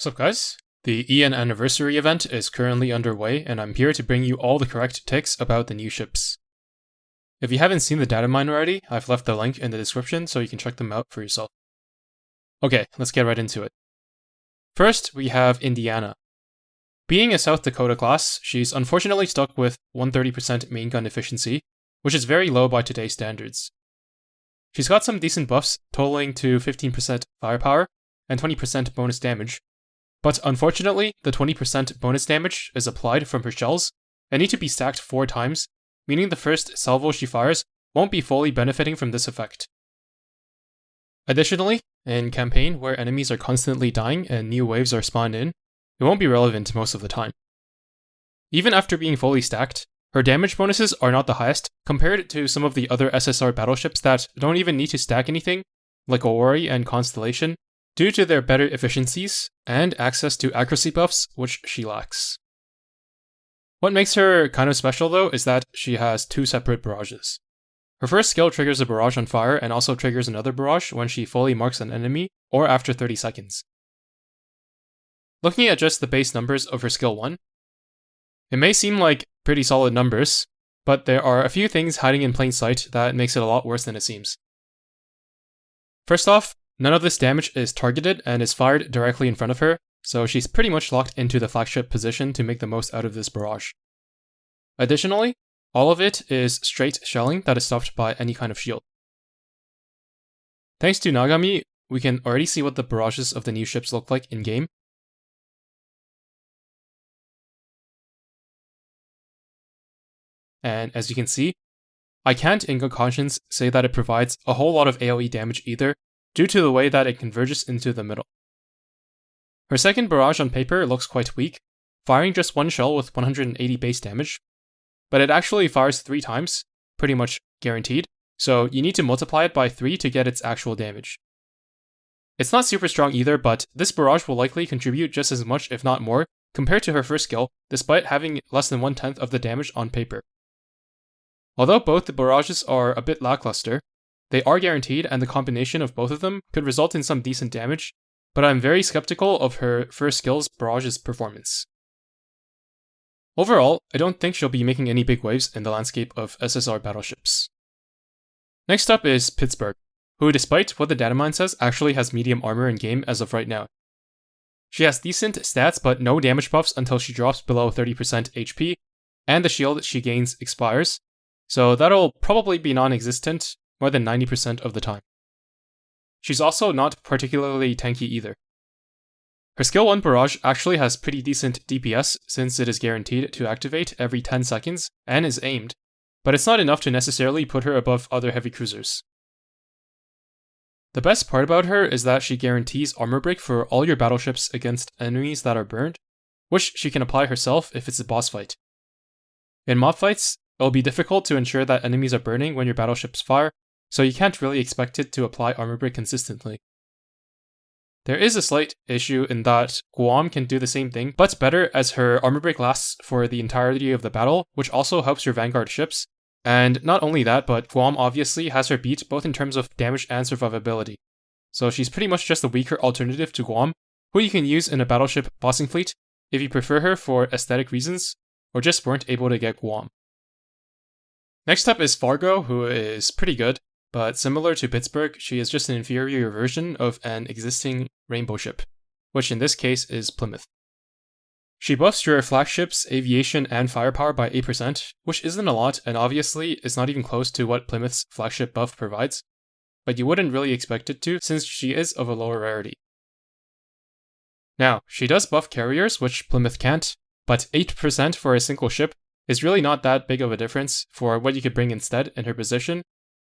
Sup guys? The Ian Anniversary event is currently underway, and I'm here to bring you all the correct ticks about the new ships. If you haven't seen the data mine already, I've left the link in the description so you can check them out for yourself. Okay, let's get right into it. First, we have Indiana. Being a South Dakota class, she's unfortunately stuck with 130% main gun efficiency, which is very low by today's standards. She's got some decent buffs, totaling to 15% firepower and 20% bonus damage, but unfortunately, the 20% bonus damage is applied from her shells and need to be stacked 4 times, meaning the first salvo she fires won't be fully benefiting from this effect. Additionally, in campaign where enemies are constantly dying and new waves are spawned in, it won't be relevant most of the time. Even after being fully stacked, her damage bonuses are not the highest compared to some of the other SSR battleships that don't even need to stack anything, like Ori and Constellation, due to their better efficiencies and access to accuracy buffs, which she lacks. What makes her kind of special though is that she has 2 separate barrages. Her first skill triggers a barrage on fire and also triggers another barrage when she fully marks an enemy or after 30 seconds. Looking at just the base numbers of her skill 1, it may seem like pretty solid numbers, but there are a few things hiding in plain sight that makes it a lot worse than it seems. First off, none of this damage is targeted and is fired directly in front of her, so she's pretty much locked into the flagship position to make the most out of this barrage. Additionally, all of it is straight shelling that is stopped by any kind of shield. Thanks to Nagami, we can already see what the barrages of the new ships look like in-game. And as you can see, I can't in good conscience say that it provides a whole lot of AoE damage either, due to the way that it converges into the middle. Her second barrage on paper looks quite weak, firing just 1 shell with 180 base damage, but it actually fires 3 times, pretty much guaranteed, so you need to multiply it by 3 to get its actual damage. It's not super strong either, but this barrage will likely contribute just as much if not more compared to her first skill, despite having less than 1/10 of the damage on paper. Although both the barrages are a bit lackluster, they are guaranteed and the combination of both of them could result in some decent damage, but I'm very skeptical of her first skill's barrage's performance. Overall, I don't think she'll be making any big waves in the landscape of SSR battleships. Next up is Pittsburgh, who despite what the datamine says actually has medium armor in game as of right now. She has decent stats but no damage buffs until she drops below 30% HP, and the shield she gains expires, so that'll probably be non-existent more than 90% of the time. She's also not particularly tanky either. Her skill 1 barrage actually has pretty decent DPS since it is guaranteed to activate every 10 seconds and is aimed, but it's not enough to necessarily put her above other heavy cruisers. The best part about her is that she guarantees armor break for all your battleships against enemies that are burned, which she can apply herself if it's a boss fight. In mob fights, it'll be difficult to ensure that enemies are burning when your battleships fire, so you can't really expect it to apply armor break consistently. There is a slight issue in that Guam can do the same thing, but better as her armor break lasts for the entirety of the battle, which also helps your vanguard ships. And not only that, but Guam obviously has her beat both in terms of damage and survivability. So she's pretty much just a weaker alternative to Guam, who you can use in a battleship bossing fleet if you prefer her for aesthetic reasons, or just weren't able to get Guam. Next up is Fargo, who is pretty good, but similar to Pittsburgh, she is just an inferior version of an existing rainbow ship, which in this case is Plymouth. She buffs your flagship's aviation and firepower by 8%, which isn't a lot and obviously is not even close to what Plymouth's flagship buff provides, but you wouldn't really expect it to since she is of a lower rarity. Now, she does buff carriers, which Plymouth can't, but 8% for a single ship is really not that big of a difference for what you could bring instead in her position,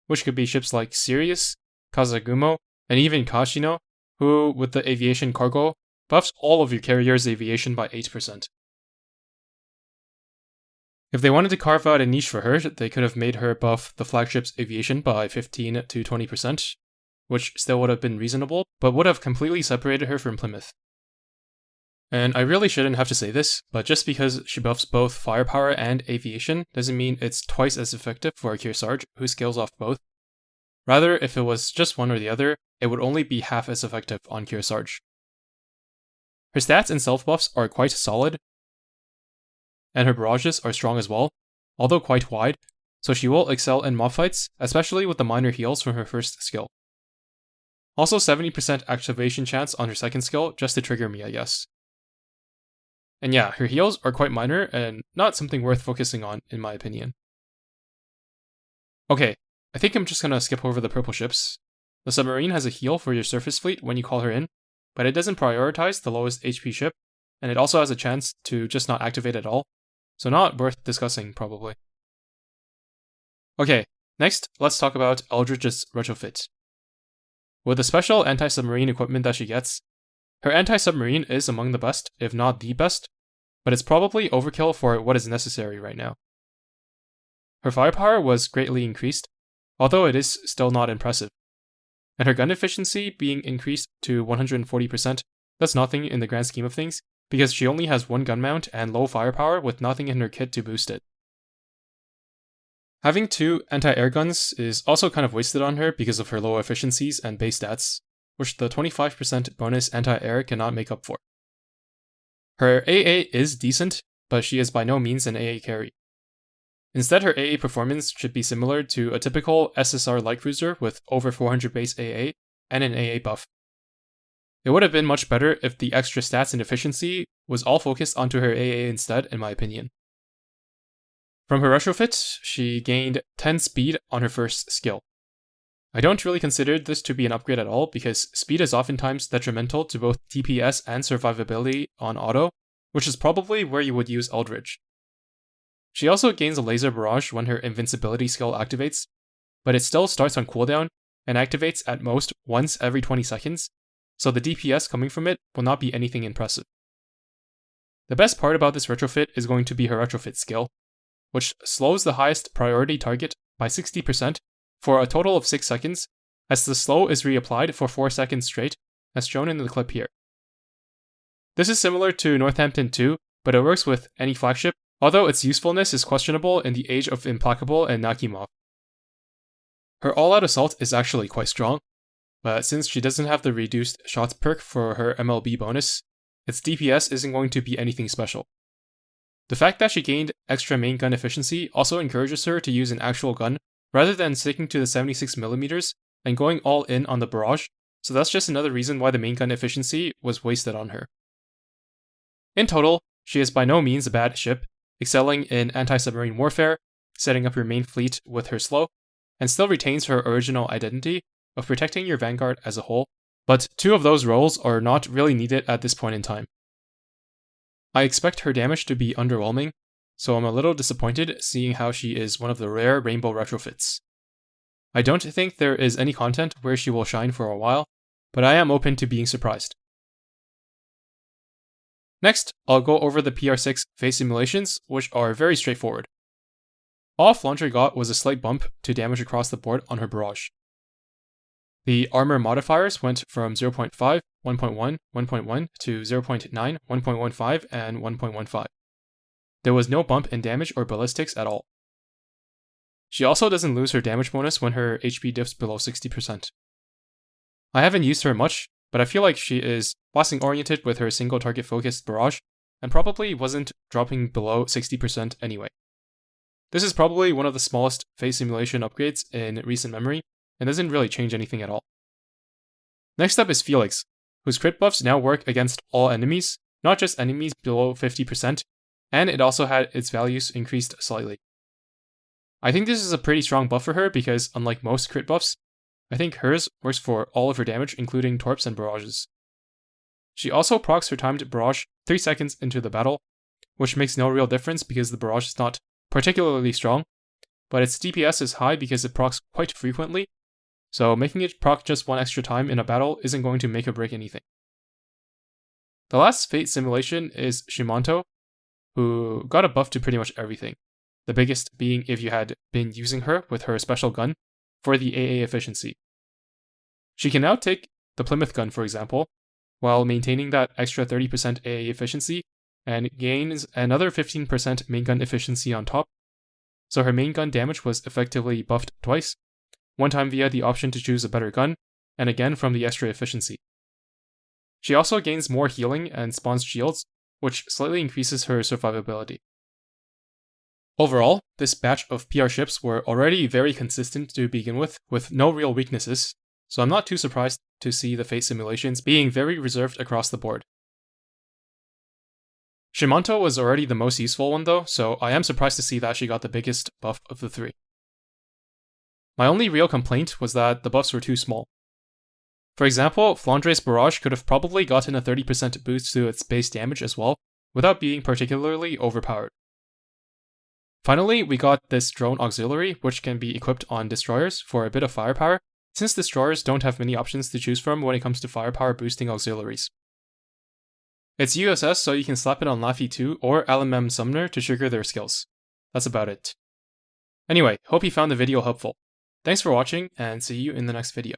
which could be ships like Sirius, Kazagumo, and even Kashino, who, with the aviation cargo, buffs all of your carriers' aviation by 8%. If they wanted to carve out a niche for her, they could have made her buff the flagship's aviation by 15 to 20%, which still would have been reasonable, but would have completely separated her from Plymouth. And I really shouldn't have to say this, but just because she buffs both firepower and aviation doesn't mean it's twice as effective for a Kearsarge who scales off both. Rather, if it was just one or the other, it would only be half as effective on Kearsarge. Her stats and self buffs are quite solid, and her barrages are strong as well, although quite wide, so she will excel in mob fights, especially with the minor heals from her first skill. Also 70% activation chance on her second skill, just to trigger me, I guess. And yeah, her heals are quite minor and not something worth focusing on, in my opinion. Okay, I think I'm just gonna skip over the purple ships. The submarine has a heal for your surface fleet when you call her in, but it doesn't prioritize the lowest HP ship, and it also has a chance to just not activate at all, so not worth discussing probably. Okay, next let's talk about Aldrich's retrofit. With the special anti-submarine equipment that she gets, her anti-submarine is among the best, if not the best, but it's probably overkill for what is necessary right now. Her firepower was greatly increased, although it is still not impressive. And her gun efficiency being increased to 140%, that's nothing in the grand scheme of things, because she only has one gun mount and low firepower with nothing in her kit to boost it. Having 2 anti-air guns is also kind of wasted on her because of her low efficiencies and base stats, which the 25% bonus anti-air cannot make up for. Her AA is decent, but she is by no means an AA carry. Instead, her AA performance should be similar to a typical SSR light cruiser with over 400 base AA and an AA buff. It would have been much better if the extra stats and efficiency was all focused onto her AA instead, in my opinion. From her retrofit, she gained 10 speed on her first skill. I don't really consider this to be an upgrade at all because speed is oftentimes detrimental to both DPS and survivability on auto, which is probably where you would use Aldrich. She also gains a laser barrage when her invincibility skill activates, but it still starts on cooldown and activates at most once every 20 seconds, so the DPS coming from it will not be anything impressive. The best part about this retrofit is going to be her retrofit skill, which slows the highest priority target by 60% for a total of 6 seconds, as the slow is reapplied for 4 seconds straight, as shown in the clip here. This is similar to Northampton 2, but it works with any flagship, although its usefulness is questionable in the age of Implacable and Nakimov. Her all-out assault is actually quite strong, but since she doesn't have the reduced shots perk for her MLB bonus, its DPS isn't going to be anything special. The fact that she gained extra main gun efficiency also encourages her to use an actual gun rather than sticking to the 76mm and going all in on the barrage, so that's just another reason why the main gun efficiency was wasted on her. In total, she is by no means a bad ship, excelling in anti-submarine warfare, setting up your main fleet with her slow, and still retains her original identity of protecting your vanguard as a whole, but 2 of those roles are not really needed at this point in time. I expect her damage to be underwhelming, so I'm a little disappointed seeing how she is one of the rare rainbow retrofits. I don't think there is any content where she will shine for a while, but I am open to being surprised. Next, I'll go over the PR6 phase simulations, which are very straightforward. All Flandre got was a slight bump to damage across the board on her barrage. The armor modifiers went from 0.5, 1.1, 1.1 to 0.9, 1.15, and 1.15. There was no bump in damage or ballistics at all. She also doesn't lose her damage bonus when her HP dips below 60%. I haven't used her much, but I feel like she is blasting oriented with her single target focused barrage, and probably wasn't dropping below 60% anyway. This is probably one of the smallest phase simulation upgrades in recent memory, and doesn't really change anything at all. Next up is Felix, whose crit buffs now work against all enemies, not just enemies below 50%, and it also had its values increased slightly. I think this is a pretty strong buff for her because, unlike most crit buffs, I think hers works for all of her damage, including torps and barrages. She also procs her timed barrage 3 seconds into the battle, which makes no real difference because the barrage is not particularly strong, but its DPS is high because it procs quite frequently, so making it proc just 1 extra time in a battle isn't going to make or break anything. The last fate simulation is Shimanto, who got a buff to pretty much everything, the biggest being if you had been using her with her special gun for the AA efficiency. She can now take the Plymouth gun, for example, while maintaining that extra 30% AA efficiency, and gains another 15% main gun efficiency on top, so her main gun damage was effectively buffed twice, one time via the option to choose a better gun, and again from the extra efficiency. She also gains more healing and spawns shields, which slightly increases her survivability. Overall, this batch of PR ships were already very consistent to begin with no real weaknesses, so I'm not too surprised to see the fate simulations being very reserved across the board. Shimanto was already the most useful one though, so I am surprised to see that she got the biggest buff of the three. My only real complaint was that the buffs were too small. For example, Flandre's Barrage could have probably gotten a 30% boost to its base damage as well, without being particularly overpowered. Finally, we got this drone auxiliary, which can be equipped on destroyers for a bit of firepower, since destroyers don't have many options to choose from when it comes to firepower boosting auxiliaries. It's USS, so you can slap it on Laffy 2 or LMM Sumner to trigger their skills. That's about it. Anyway, hope you found the video helpful. Thanks for watching, and see you in the next video.